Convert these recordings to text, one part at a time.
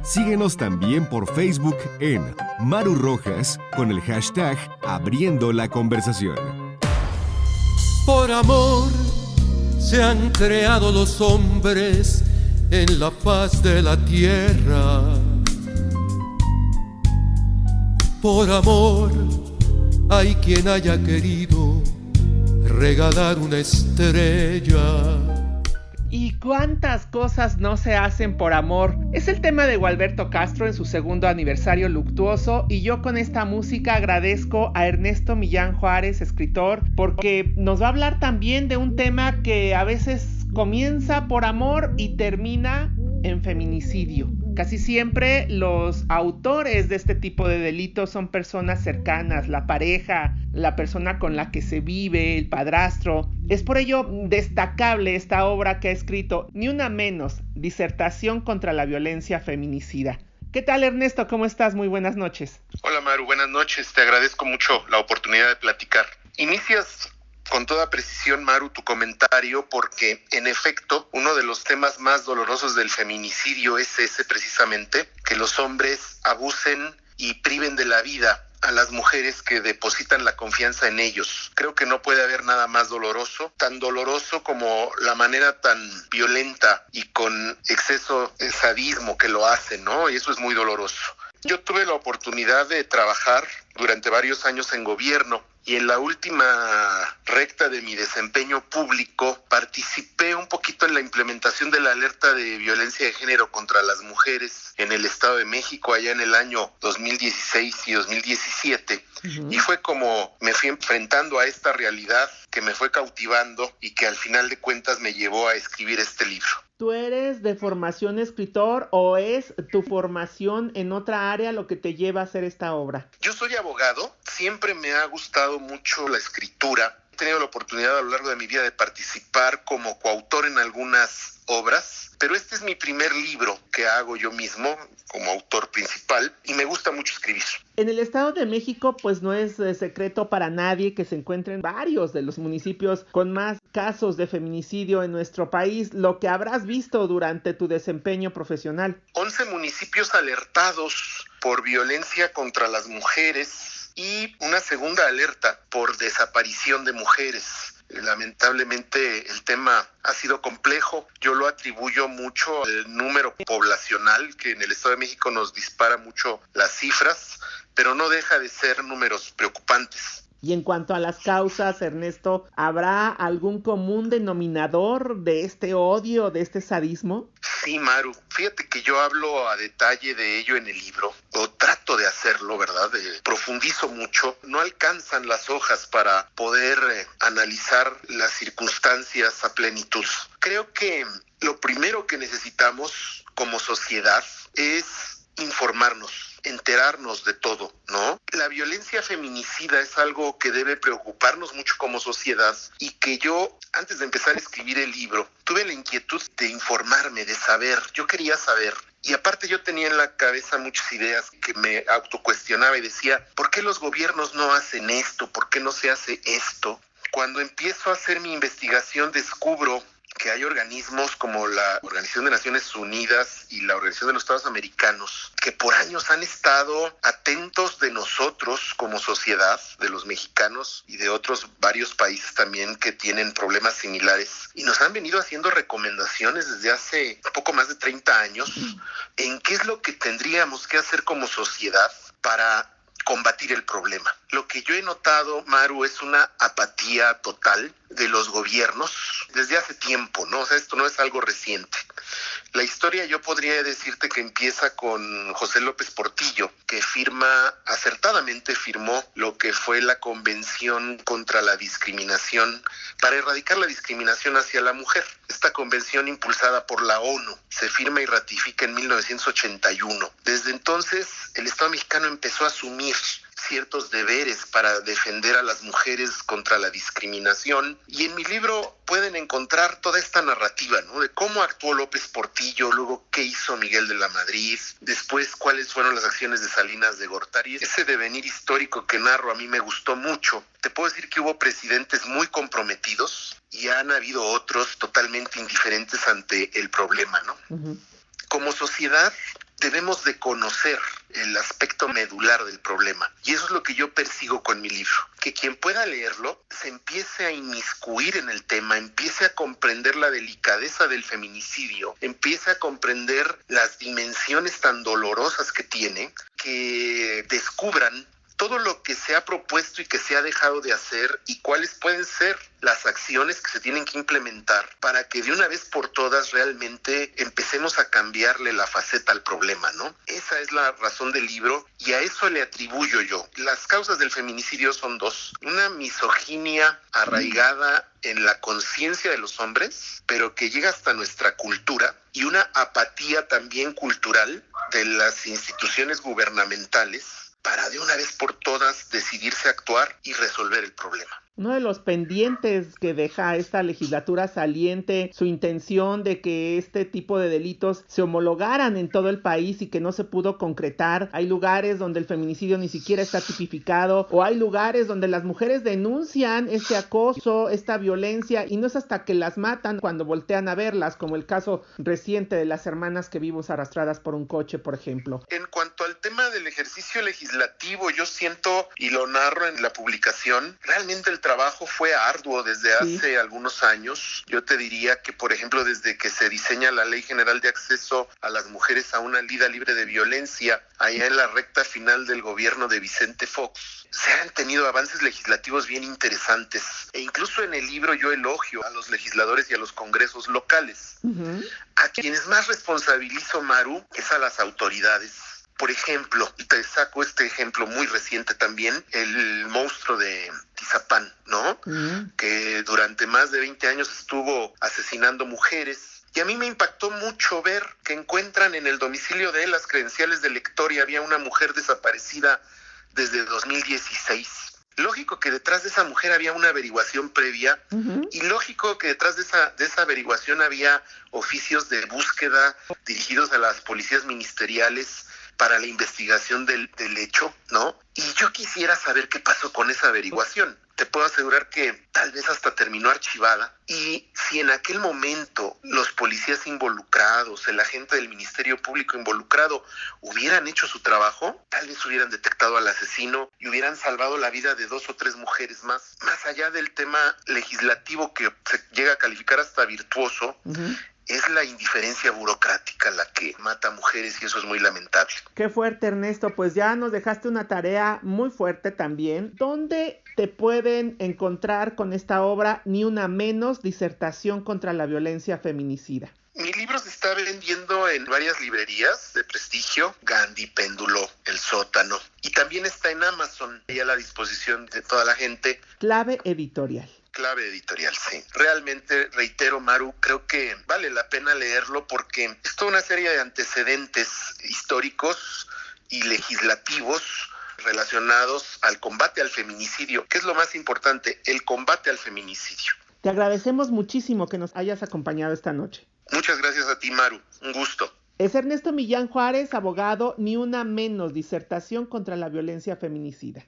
Síguenos también por Facebook en Maru Rojas con el hashtag Abriendo la Conversación. Por amor se han creado los hombres en la faz de la tierra. Por amor hay quien haya querido regalar una estrella. ¿Y cuántas cosas no se hacen por amor? Es el tema de Gualberto Castro en su segundo aniversario luctuoso, y yo con esta música agradezco a Ernesto Millán Juárez, escritor, porque nos va a hablar también de un tema que a veces comienza por amor y termina en feminicidio. Casi siempre los autores de este tipo de delitos son personas cercanas, la pareja, la persona con la que se vive, el padrastro. Es por ello destacable esta obra que ha escrito, Ni una menos, Disertación contra la violencia feminicida. ¿Qué tal, Ernesto? ¿Cómo estás? Muy buenas noches. Hola, Maru, buenas noches. Te agradezco mucho la oportunidad de platicar. Inicias con toda precisión, Maru, tu comentario, porque en efecto uno de los temas más dolorosos del feminicidio es ese precisamente, que los hombres abusen y priven de la vida a las mujeres que depositan la confianza en ellos. Creo que no puede haber nada más doloroso, tan doloroso como la manera tan violenta y con exceso de sadismo que lo hacen, ¿no? Y eso es muy doloroso. Yo tuve la oportunidad de trabajar durante varios años en gobierno, y en la última recta de mi desempeño público participé un poquito en la implementación de la alerta de violencia de género contra las mujeres en el Estado de México allá en el año 2016 y 2017. Y fue como me fui enfrentando a esta realidad que me fue cautivando y que al final de cuentas me llevó a escribir este libro. ¿Tú eres de formación escritor o es tu formación en otra área lo que te lleva a hacer esta obra? Yo soy abogado, siempre me ha gustado mucho la escritura. He tenido la oportunidad a lo largo de mi vida de participar como coautor en algunas obras, pero este es mi primer libro que hago yo mismo como autor principal y me gusta mucho escribir. En el Estado de México, pues no es secreto para nadie que se encuentren varios de los municipios con más casos de feminicidio en nuestro país, lo que habrás visto durante tu desempeño profesional. 11 municipios alertados por violencia contra las mujeres y una segunda alerta por desaparición de mujeres. Lamentablemente el tema ha sido complejo. Yo lo atribuyo mucho al número poblacional, que en el Estado de México nos dispara mucho las cifras, pero no deja de ser números preocupantes. Y en cuanto a las causas, Ernesto, ¿habrá algún común denominador de este odio, de este sadismo? Sí, Maru, fíjate que yo hablo a detalle de ello en el libro, o trato de hacerlo, ¿verdad? Profundizo mucho. No alcanzan las hojas para poder analizar las circunstancias a plenitud. Creo que lo primero que necesitamos como sociedad es informarnos, enterarnos de todo, ¿no? La violencia feminicida es algo que debe preocuparnos mucho como sociedad y que yo, antes de empezar a escribir el libro, tuve la inquietud de informarme, de saber. Yo quería saber. Y aparte yo tenía en la cabeza muchas ideas que me autocuestionaba y decía, ¿por qué los gobiernos no hacen esto? ¿Por qué no se hace esto? Cuando empiezo a hacer mi investigación descubro que hay organismos como la Organización de Naciones Unidas y la Organización de los Estados Americanos que por años han estado atentos de nosotros como sociedad, de los mexicanos y de otros varios países también que tienen problemas similares, y nos han venido haciendo recomendaciones desde hace poco más de 30 años en qué es lo que tendríamos que hacer como sociedad para combatir el problema. Lo que yo he notado, Maru, es una apatía total de los gobiernos desde hace tiempo, ¿no? O sea, esto no es algo reciente. La historia yo podría decirte que empieza con José López Portillo, que acertadamente firmó lo que fue la Convención contra la Discriminación, para erradicar la discriminación hacia la mujer. Esta convención, impulsada por la ONU, se firma y ratifica en 1981. Desde entonces, el Estado mexicano empezó a asumir ciertos deberes para defender a las mujeres contra la discriminación, y en mi libro pueden encontrar toda esta narrativa, ¿no? De cómo actuó López Portillo, luego qué hizo Miguel de la Madrid, después cuáles fueron las acciones de Salinas de Gortari. Ese devenir histórico que narro a mí me gustó mucho. Te puedo decir que hubo presidentes muy comprometidos y han habido otros totalmente indiferentes ante el problema, ¿no? Como sociedad debemos de conocer el aspecto medular del problema. Y eso es lo que yo persigo con mi libro. Que quien pueda leerlo se empiece a inmiscuir en el tema, empiece a comprender la delicadeza del feminicidio, empiece a comprender las dimensiones tan dolorosas que tiene, que descubran todo lo que se ha propuesto y que se ha dejado de hacer y cuáles pueden ser las acciones que se tienen que implementar para que de una vez por todas realmente empecemos a cambiarle la faceta al problema, ¿no? Esa es la razón del libro y a eso le atribuyo yo. Las causas del feminicidio son dos. Una misoginia arraigada en la conciencia de los hombres, pero que llega hasta nuestra cultura, y una apatía también cultural de las instituciones gubernamentales para de una vez por todas decidirse a actuar y resolver el problema. Uno de los pendientes que deja esta legislatura saliente, su intención de que este tipo de delitos se homologaran en todo el país y que no se pudo concretar. Hay lugares donde el feminicidio ni siquiera está tipificado, o hay lugares donde las mujeres denuncian este acoso, esta violencia, y no es hasta que las matan cuando voltean a verlas, como el caso reciente de las hermanas que vimos arrastradas por un coche, por ejemplo. En cuanto al tema del ejercicio legislativo, yo siento, y lo narro en la publicación, realmente el trabajo fue arduo desde hace algunos años. Yo te diría que, por ejemplo, desde que se diseña la Ley General de Acceso a las Mujeres a una Vida Libre de Violencia, allá en la recta final del gobierno de Vicente Fox, se han tenido avances legislativos bien interesantes. E incluso en el libro yo elogio a los legisladores y a los congresos locales. A quienes más responsabilizo, Maru, es a las autoridades. Por ejemplo, te saco este ejemplo muy reciente también, el monstruo de Tizapán, ¿no? Que durante más de 20 años estuvo asesinando mujeres. Y a mí me impactó mucho ver que encuentran en el domicilio de él las credenciales del lector y había una mujer desaparecida desde 2016. Lógico que detrás de esa mujer había una averiguación previa y lógico que detrás de esa averiguación había oficios de búsqueda dirigidos a las policías ministeriales para la investigación del hecho, ¿no? Y yo quisiera saber qué pasó con esa averiguación. Te puedo asegurar que tal vez hasta terminó archivada. Y si en aquel momento los policías involucrados, el agente del Ministerio Público involucrado hubieran hecho su trabajo, tal vez hubieran detectado al asesino y hubieran salvado la vida de 2 o 3 mujeres más. Más allá del tema legislativo que se llega a calificar hasta virtuoso, es la indiferencia burocrática la que mata mujeres y eso es muy lamentable. Qué fuerte, Ernesto. Pues ya nos dejaste una tarea muy fuerte también. ¿Dónde te pueden encontrar con esta obra Ni una menos, disertación contra la violencia feminicida? Mi libro se está vendiendo en varias librerías de prestigio, Gandhi, Péndulo, El Sótano, y también está en Amazon, y a la disposición de toda la gente. Clave Editorial. Clave Editorial, sí. Realmente, reitero, Maru, creo que vale la pena leerlo porque es toda una serie de antecedentes históricos y legislativos relacionados al combate al feminicidio, que es lo más importante, el combate al feminicidio. Te agradecemos muchísimo que nos hayas acompañado esta noche. Muchas gracias a ti, Maru. Un gusto. Es Ernesto Millán Juárez, abogado, Ni una menos, disertación contra la violencia feminicida.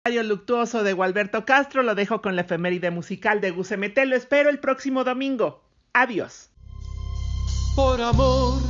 Luctuoso de Gualberto Castro, lo dejo con la efeméride musical de Gusemete. Lo espero el próximo domingo. Adiós. Por amor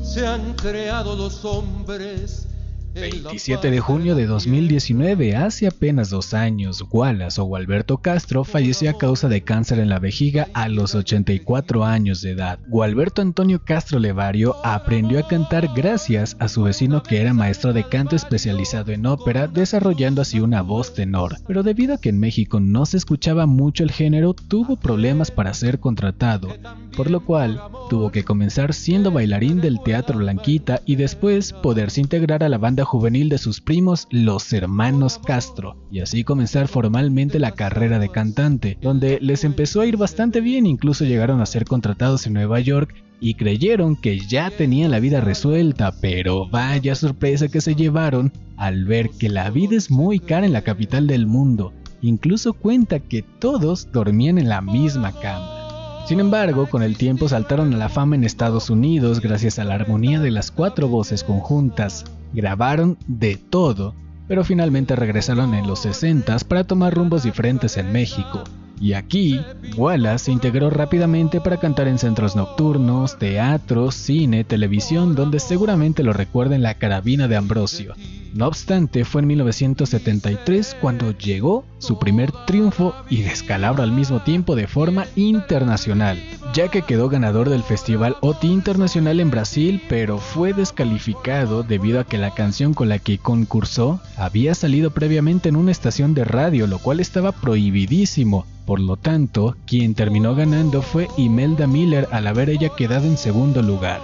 se han creado los hombres 27 de junio de 2019, hace apenas 2 años, Wallace o Gualberto Castro falleció a causa de cáncer en la vejiga a los 84 años de edad. Gualberto Antonio Castro Levario aprendió a cantar gracias a su vecino que era maestro de canto especializado en ópera, desarrollando así una voz tenor. Pero debido a que en México no se escuchaba mucho el género, tuvo problemas para ser contratado, por lo cual tuvo que comenzar siendo bailarín del Teatro Blanquita y después poderse integrar a la banda juvenil de sus primos, los hermanos Castro, y así comenzar formalmente la carrera de cantante, donde les empezó a ir bastante bien. Incluso llegaron a ser contratados en Nueva York y creyeron que ya tenían la vida resuelta, pero vaya sorpresa que se llevaron al ver que la vida es muy cara en la capital del mundo. Incluso cuenta que todos dormían en la misma cama. Sin embargo, con el tiempo saltaron a la fama en Estados Unidos gracias a la armonía de las 4 voces conjuntas. Grabaron de todo, pero finalmente regresaron en los 60s para tomar rumbos diferentes en México. Y aquí, Wallace se integró rápidamente para cantar en centros nocturnos, teatros, cine, televisión, donde seguramente lo recuerden la Carabina de Ambrosio. No obstante, fue en 1973 cuando llegó su primer triunfo y descalabro al mismo tiempo de forma internacional, ya que quedó ganador del Festival OTI Internacional en Brasil, pero fue descalificado debido a que la canción con la que concursó había salido previamente en una estación de radio, lo cual estaba prohibidísimo. Por lo tanto, quien terminó ganando fue Imelda Miller al haber ella quedado en segundo lugar.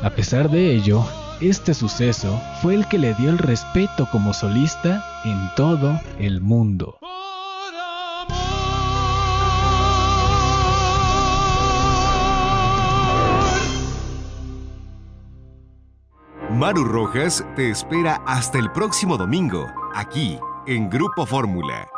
A pesar de ello, este suceso fue el que le dio el respeto como solista en todo el mundo. Maru Rojas te espera hasta el próximo domingo, aquí en Grupo Fórmula.